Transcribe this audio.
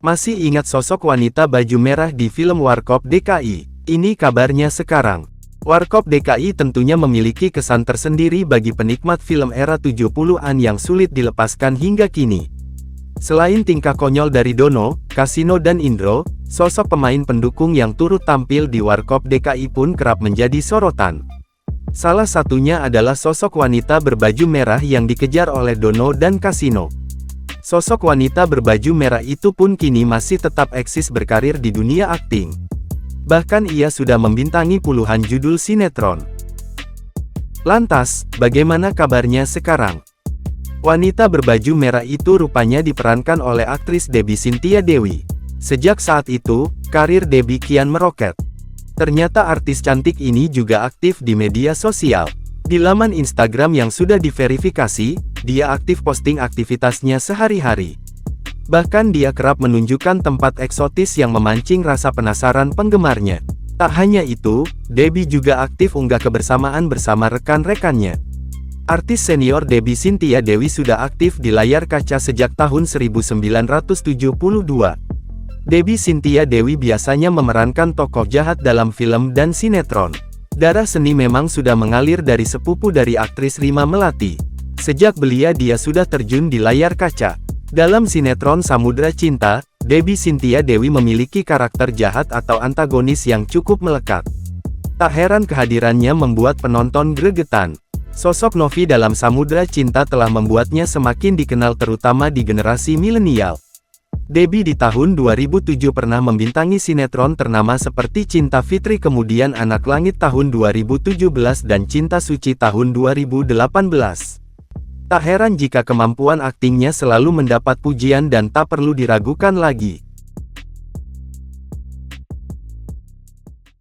Masih ingat sosok wanita baju merah di film Warkop DKI? Ini kabarnya sekarang. Warkop DKI tentunya memiliki kesan tersendiri bagi penikmat film era 70-an yang sulit dilepaskan hingga kini. Selain tingkah konyol dari Dono, Kasino dan Indro, sosok pemain pendukung yang turut tampil di Warkop DKI pun kerap menjadi sorotan. Salah satunya adalah sosok wanita berbaju merah yang dikejar oleh Dono dan Kasino. Sosok wanita berbaju merah itu pun kini masih tetap eksis berkarir di dunia akting. Bahkan ia sudah membintangi puluhan judul sinetron. Lantas, bagaimana kabarnya sekarang? Wanita berbaju merah itu rupanya diperankan oleh aktris Debbie Cynthia Dewi. Sejak saat itu, karir Debbie kian meroket. Ternyata artis cantik ini juga aktif di media sosial. Di laman Instagram yang sudah diverifikasi, dia aktif posting aktivitasnya sehari-hari. Bahkan dia kerap menunjukkan tempat eksotis yang memancing rasa penasaran penggemarnya. Tak hanya itu, Debbie juga aktif unggah kebersamaan bersama rekan-rekannya. Artis senior Debbie Cynthia Dewi sudah aktif di layar kaca sejak tahun 1972. Debbie Cynthia Dewi biasanya memerankan tokoh jahat dalam film dan sinetron. Darah seni memang sudah mengalir dari sepupu dari aktris Rima Melati. Sejak belia dia sudah terjun di layar kaca. Dalam sinetron Samudra Cinta, Debbie Cynthia Dewi memiliki karakter jahat atau antagonis yang cukup melekat. Tak heran kehadirannya membuat penonton gregetan. Sosok Novi dalam Samudra Cinta telah membuatnya semakin dikenal terutama di generasi milenial. Debbie di tahun 2007 pernah membintangi sinetron ternama seperti Cinta Fitri, kemudian Anak Langit tahun 2017 dan Cinta Suci tahun 2018. Tak heran jika kemampuan aktingnya selalu mendapat pujian dan tak perlu diragukan lagi.